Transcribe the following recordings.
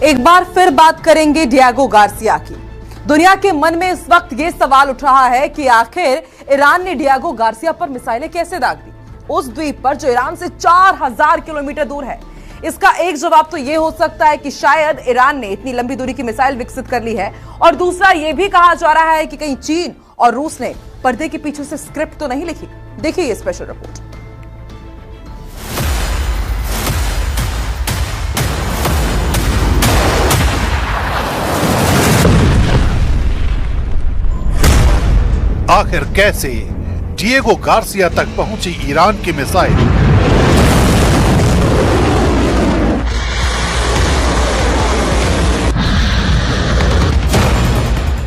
एक बार फिर बात करेंगे डिएगो गार्सिया की। दुनिया के मन में इस वक्त यह सवाल उठ रहा है कि आखिर ईरान ने डिएगो गार्सिया पर मिसाइलें कैसे दाग दी, उस द्वीप पर जो ईरान से 4000 किलोमीटर दूर है। इसका एक जवाब तो यह हो सकता है कि शायद ईरान ने इतनी लंबी दूरी की मिसाइल विकसित कर ली है, और दूसरा यह भी कहा जा रहा है कि कहीं चीन और रूस ने पर्दे के पीछे से स्क्रिप्ट तो नहीं लिखी। देखिए ये स्पेशल रिपोर्ट। आखिर कैसे डिएगो गार्सिया तक पहुंची ईरान की मिसाइल?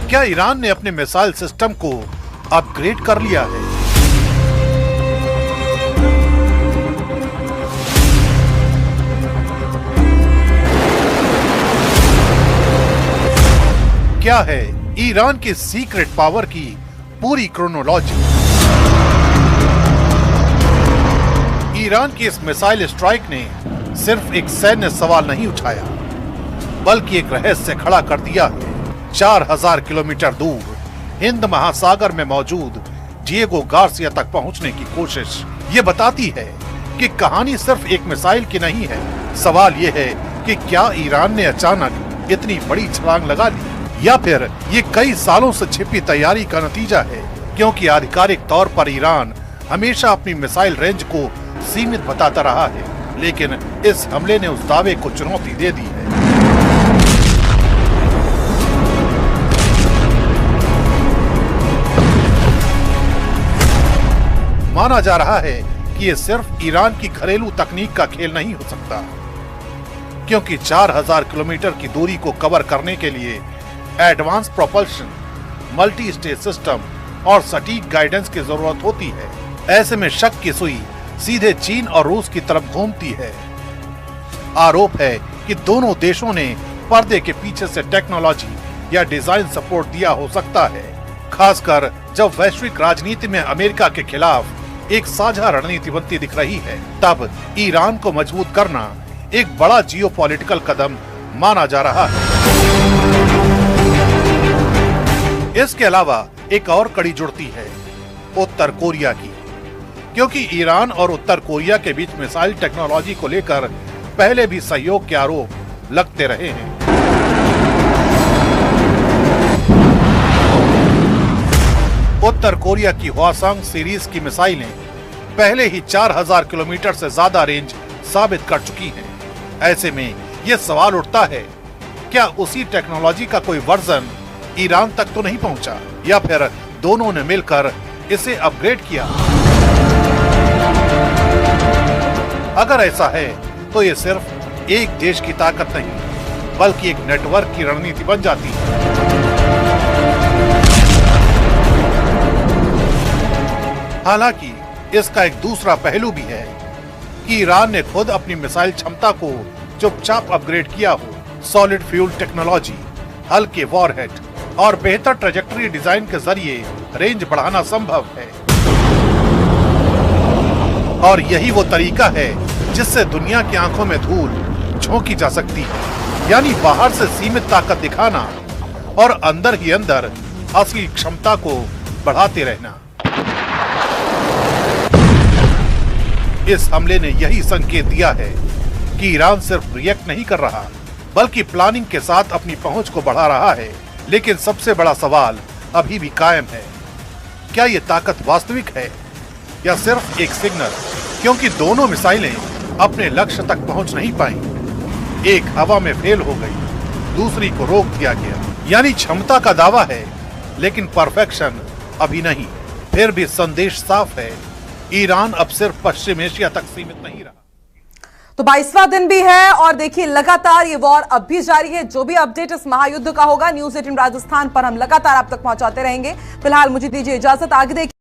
क्या ईरान ने अपने मिसाइल सिस्टम को अपग्रेड कर लिया है? क्या है ईरान की सीक्रेट पावर की पूरी क्रोनोलॉजी? ईरान की इस मिसाइल स्ट्राइक ने सिर्फ एक सैन्य सवाल नहीं उठाया, बल्कि एक रहस्य खड़ा कर दिया है। 4000 किलोमीटर दूर हिंद महासागर में मौजूद डिएगो गार्सिया तक पहुंचने की कोशिश ये बताती है कि कहानी सिर्फ एक मिसाइल की नहीं है। सवाल ये है कि क्या ईरान ने अचानक इतनी बड़ी छलांग लगा ली, या फिर ये कई सालों से छिपी तैयारी का नतीजा है? क्योंकि आधिकारिक तौर पर ईरान हमेशा अपनी मिसाइल रेंज को सीमित बताता रहा है, लेकिन इस हमले ने उस दावे को चुनौती दे दी है। माना जा रहा है कि ये सिर्फ ईरान की घरेलू तकनीक का खेल नहीं हो सकता, क्योंकि 4000 किलोमीटर की दूरी को कवर करने के लिए advance propulsion, multi stage system और सटीक गाइडेंस की जरूरत होती है। ऐसे में शक की सुई सीधे चीन और रूस की तरफ घूमती है। आरोप है कि दोनों देशों ने पर्दे के पीछे से टेक्नोलॉजी या डिजाइन सपोर्ट दिया हो सकता है, खासकर जब वैश्विक राजनीति में अमेरिका के खिलाफ एक साझा रणनीति बनती दिख रही है। तब ईरान को मजबूत करना एक बड़ा जियोपॉलिटिकल कदम माना जा रहा है। इसके अलावा एक और कड़ी जुड़ती है उत्तर कोरिया की, क्योंकि ईरान और उत्तर कोरिया के बीच मिसाइल टेक्नोलॉजी को लेकर पहले भी सहयोग के आरोप लगते रहे हैं। उत्तर कोरिया की हवासंग सीरीज की मिसाइलें पहले ही 4000 किलोमीटर से ज्यादा रेंज साबित कर चुकी हैं। ऐसे में यह सवाल उठता है, क्या उसी टेक्नोलॉजी का कोई वर्जन ईरान तक तो नहीं पहुंचा, या फिर दोनों ने मिलकर इसे अपग्रेड किया? अगर ऐसा है तो ये सिर्फ एक देश की ताकत नहीं, बल्कि एक नेटवर्क की रणनीति बन जाती है। हालांकि इसका एक दूसरा पहलू भी है कि ईरान ने खुद अपनी मिसाइल क्षमता को चुपचाप अपग्रेड किया हो। सॉलिड फ्यूल टेक्नोलॉजी, हल्के वॉरहेड और बेहतर ट्रेजेक्टरी डिजाइन के जरिए रेंज बढ़ाना संभव है। और यही वो तरीका है जिससे दुनिया की आंखों में धूल झोंकी जा सकती है, यानी बाहर से सीमित ताकत दिखाना और अंदर ही अंदर असली क्षमता को बढ़ाते रहना। इस हमले ने यही संकेत दिया है कि ईरान सिर्फ रिएक्ट नहीं कर रहा, बल्कि प्लानिंग के साथ अपनी पहुंच को बढ़ा रहा है। लेकिन सबसे बड़ा सवाल अभी भी कायम है, क्या ये ताकत वास्तविक है या सिर्फ एक सिग्नल? क्योंकि दोनों मिसाइलें अपने लक्ष्य तक पहुंच नहीं पाई। एक हवा में फेल हो गई, दूसरी को रोक दिया गया। यानी क्षमता का दावा है, लेकिन परफेक्शन अभी नहीं। फिर भी संदेश साफ है, ईरान अब सिर्फ पश्चिम एशिया तक सीमित नहीं रहा। तो 22वां दिन भी है और देखिए लगातार ये वॉर अब भी जारी है। जो भी अपडेट इस महायुद्ध का होगा, न्यूज़ 18 राजस्थान पर हम लगातार आप तक पहुंचाते रहेंगे। फिलहाल मुझे दीजिए इजाजत, आगे देखिए।